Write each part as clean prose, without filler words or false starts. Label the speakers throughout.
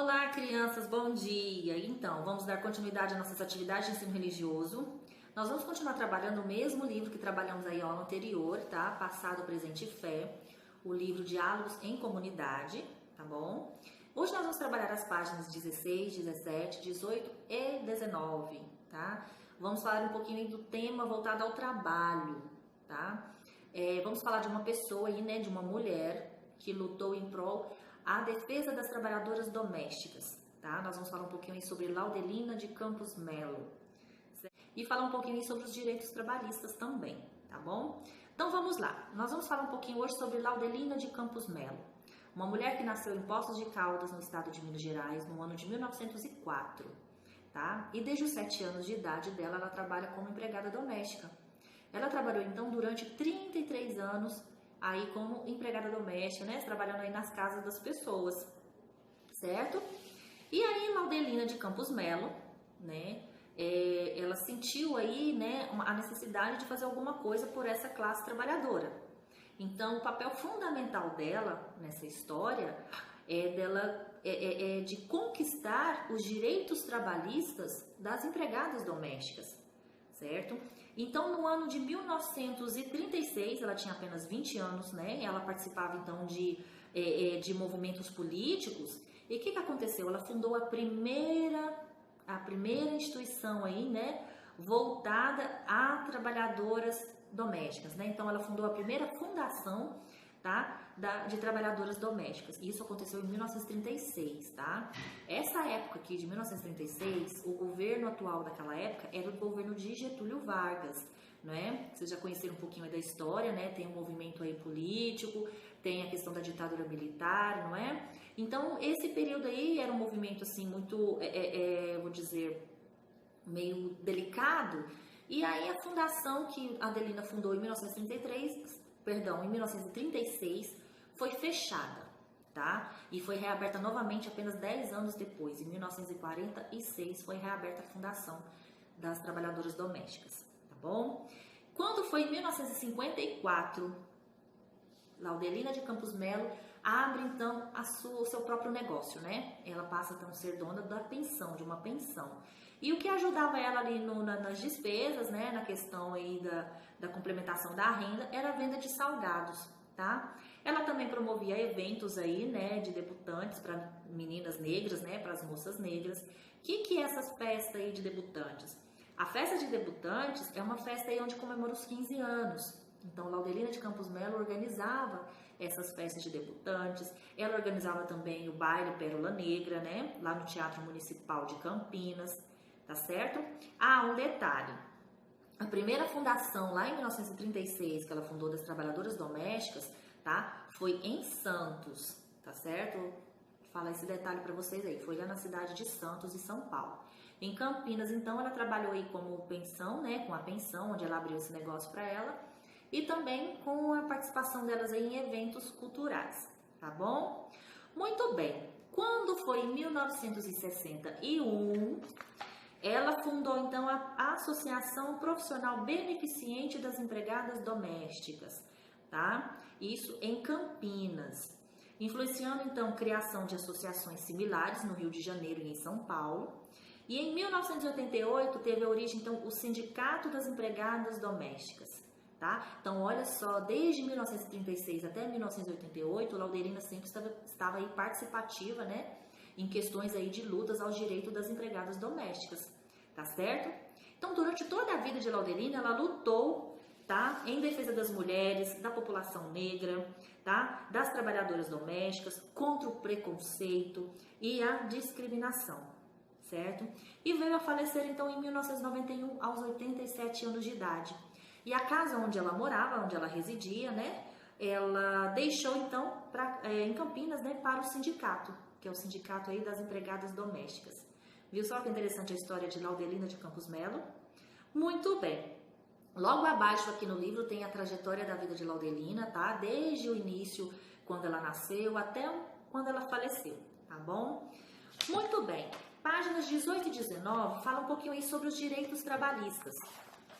Speaker 1: Olá, crianças, bom dia! Então, vamos dar continuidade às nossas atividades de ensino religioso. Nós vamos continuar trabalhando o mesmo livro que trabalhamos aí a aula anterior, tá? Passado, Presente e Fé, o livro Diálogos em Comunidade, tá bom? Hoje nós vamos trabalhar as páginas 16, 17, 18 e 19, tá? Vamos falar um pouquinho aí do tema voltado ao trabalho, tá? Vamos falar de uma pessoa aí, né, de uma mulher que lutou em prol a defesa das trabalhadoras domésticas, tá? Nós vamos falar um pouquinho aí sobre Laudelina de Campos Melo e falar um pouquinho aí sobre os direitos trabalhistas também, tá bom? Então vamos lá, nós vamos falar um pouquinho hoje sobre Laudelina de Campos Melo, uma mulher que nasceu em Poços de Caldas, no estado de Minas Gerais, no ano de 1904, tá? E desde os 7 anos de idade dela, ela trabalha como empregada doméstica. Ela trabalhou então durante 33 anos aí como empregada doméstica, né, trabalhando aí nas casas das pessoas, certo? E aí Laudelina de Campos Melo, né, ela sentiu aí, né, a necessidade de fazer alguma coisa por essa classe trabalhadora. Então, o papel fundamental dela nessa história é de conquistar os direitos trabalhistas das empregadas domésticas, certo? Então, no ano de 1936, ela tinha apenas 20 anos, né? Ela participava, então, de movimentos políticos. E o que aconteceu? Ela fundou a primeira instituição aí, né? Voltada a trabalhadoras domésticas, né? Então, ela fundou a primeira fundação, tá? De trabalhadoras domésticas. Isso aconteceu em 1936, tá? Essa época aqui, de 1936, o governo atual daquela época era o governo de Getúlio Vargas, né? Vocês já conheceram um pouquinho aí da história, né? Tem um movimento aí político, tem a questão da ditadura militar, não é? Então, esse período aí era um movimento, assim, muito, vou dizer, meio delicado. E aí a fundação que a Adelina fundou em 1936, foi fechada, tá? E foi reaberta novamente apenas 10 anos depois, em 1946, foi reaberta a fundação das trabalhadoras domésticas, tá bom? Quando foi em 1954, Laudelina de Campos Melo abre então o seu próprio negócio, né? Ela passa então a ser dona da pensão, de uma pensão. E o que ajudava ela ali nas despesas, né, na questão aí da complementação da renda, era a venda de salgados, tá? Ela também promovia eventos aí, né, de debutantes para meninas negras, né, para as moças negras. O que é essas festas aí de debutantes? A festa de debutantes é uma festa aí onde comemora os 15 anos. Então, Laudelina de Campos Melo organizava essas festas de debutantes. Ela organizava também o baile Pérola Negra, né, lá no Teatro Municipal de Campinas, tá certo? Ah, um detalhe. A primeira fundação, lá em 1936, que ela fundou das trabalhadoras domésticas, tá? Foi em Santos, tá certo? Vou falar esse detalhe para vocês aí. Foi lá na cidade de Santos, em São Paulo. Em Campinas, então, ela trabalhou aí como pensão, né? Com a pensão, onde ela abriu esse negócio para ela. E também com a participação delas aí em eventos culturais, tá bom? Muito bem. Quando foi em 1961... ela fundou, então, a Associação Profissional Beneficente das Empregadas Domésticas, tá? Isso em Campinas, influenciando, então, a criação de associações similares no Rio de Janeiro e em São Paulo. E em 1988 teve a origem, então, o Sindicato das Empregadas Domésticas, tá? Então, olha só, desde 1936 até 1988, Laudelina sempre estava aí participativa, né? Em questões aí de lutas aos direitos das empregadas domésticas, tá certo? Então, durante toda a vida de Laudelina, ela lutou, tá? Em defesa das mulheres, da população negra, tá? Das trabalhadoras domésticas, contra o preconceito e a discriminação, certo? E veio a falecer, então, em 1991, aos 87 anos de idade. E a casa onde ela morava, onde ela residia, né? Ela deixou, então, em Campinas, né, para o sindicato, que é o sindicato aí das empregadas domésticas. Viu só que interessante a história de Laudelina de Campos Melo? Muito bem. Logo abaixo aqui no livro tem a trajetória da vida de Laudelina, tá? Desde o início, quando ela nasceu, até quando ela faleceu, tá bom? Muito bem. Páginas 18 e 19 falam um pouquinho aí sobre os direitos trabalhistas,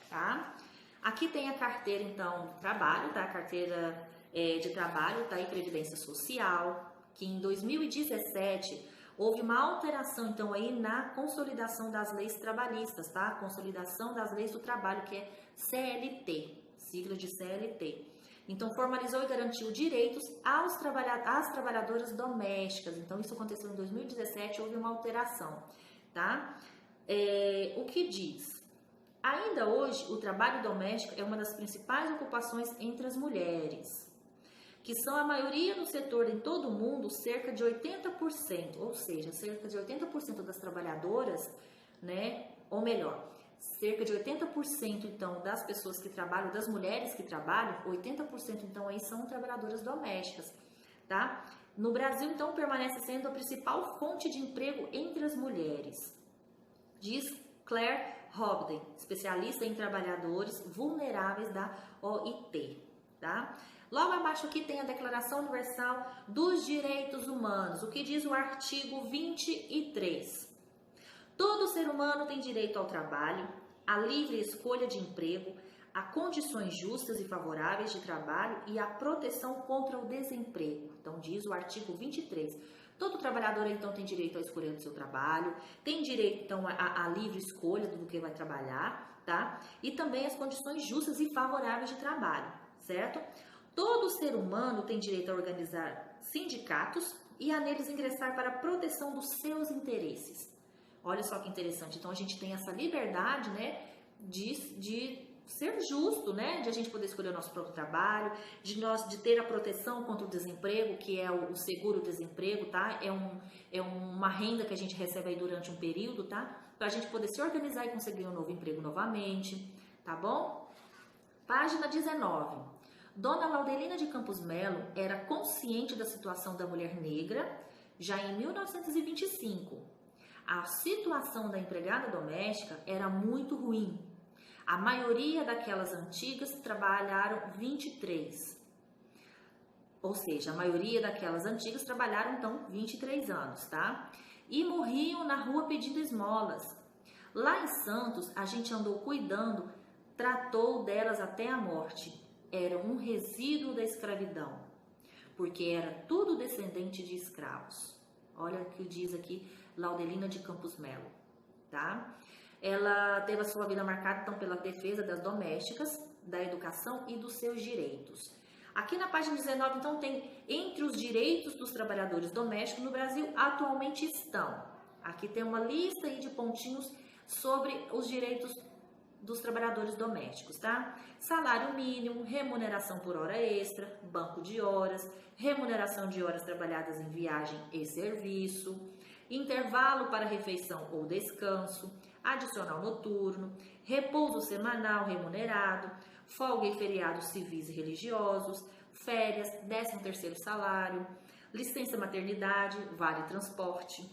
Speaker 1: tá? Aqui tem a carteira, então, de trabalho, tá? A carteira de trabalho, tá? E Previdência Social, que em 2017 Houve uma alteração, então, aí na consolidação das leis trabalhistas, tá? Consolidação das leis do trabalho, que é CLT, sigla de CLT. Então, formalizou e garantiu direitos às trabalhadoras domésticas. Então, isso aconteceu em 2017, houve uma alteração, tá? O que diz? Ainda hoje, o trabalho doméstico é uma das principais ocupações entre as mulheres, que são a maioria no setor em todo o mundo, cerca de 80%, ou seja, cerca de 80% das trabalhadoras, né, ou melhor, cerca de 80% então das pessoas que trabalham, das mulheres que trabalham, 80% então aí são trabalhadoras domésticas, tá? No Brasil então permanece sendo a principal fonte de emprego entre as mulheres, diz Claire Hobden, especialista em trabalhadores vulneráveis da OIT, tá? Logo abaixo aqui tem a Declaração Universal dos Direitos Humanos, o que diz o artigo 23. Todo ser humano tem direito ao trabalho, à livre escolha de emprego, a condições justas e favoráveis de trabalho e à proteção contra o desemprego. Então, diz o artigo 23. Todo trabalhador, então, tem direito à escolha do seu trabalho, tem direito, então, à livre escolha do que vai trabalhar, tá? E também as condições justas e favoráveis de trabalho, certo? Todo ser humano tem direito a organizar sindicatos e a neles ingressar para a proteção dos seus interesses. Olha só que interessante. Então, a gente tem essa liberdade, né, de ser justo, né, de a gente poder escolher o nosso próprio trabalho, de ter a proteção contra o desemprego, que é o seguro-desemprego, tá? É uma renda que a gente recebe aí durante um período, tá? Para a gente poder se organizar e conseguir um novo emprego novamente, tá bom? Página 19. Dona Laudelina de Campos Melo era consciente da situação da mulher negra já em 1925. A situação da empregada doméstica era muito ruim. A maioria daquelas antigas trabalharam 23. Ou seja, a maioria daquelas antigas trabalharam, então, 23 anos, tá? E morriam na rua pedindo esmolas. Lá em Santos, a gente andou cuidando, tratou delas até a morte. Era um resíduo da escravidão, porque era tudo descendente de escravos. Olha o que diz aqui Laudelina de Campos Melo, tá? Ela teve a sua vida marcada, então, pela defesa das domésticas, da educação e dos seus direitos. Aqui na página 19, então, tem entre os direitos dos trabalhadores domésticos no Brasil atualmente estão. Aqui tem uma lista aí de pontinhos sobre os direitos dos trabalhadores domésticos, tá? Salário mínimo, remuneração por hora extra, banco de horas, remuneração de horas trabalhadas em viagem e serviço, intervalo para refeição ou descanso, adicional noturno, repouso semanal remunerado, folga e feriados civis e religiosos, férias, 13º salário, licença maternidade, vale transporte,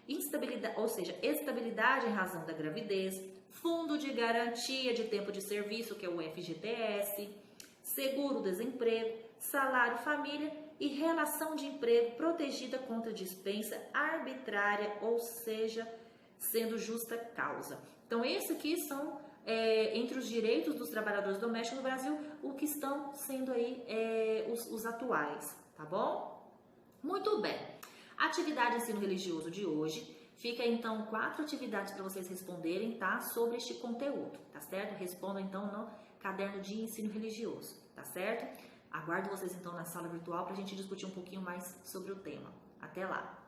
Speaker 1: instabilidade, ou seja, estabilidade em razão da gravidez, fundo de garantia de tempo de serviço, que é o FGTS, seguro-desemprego, salário família e relação de emprego protegida contra dispensa arbitrária, ou seja, sendo justa causa. Então, esses aqui são, entre os direitos dos trabalhadores domésticos no Brasil, o que estão sendo aí os atuais, tá bom? Muito bem. Atividade ensino religioso de hoje. Fica então 4 atividades para vocês responderem, tá? Sobre este conteúdo, tá certo? Respondam então no caderno de ensino religioso, tá certo? Aguardo vocês então na sala virtual para a gente discutir um pouquinho mais sobre o tema. Até lá!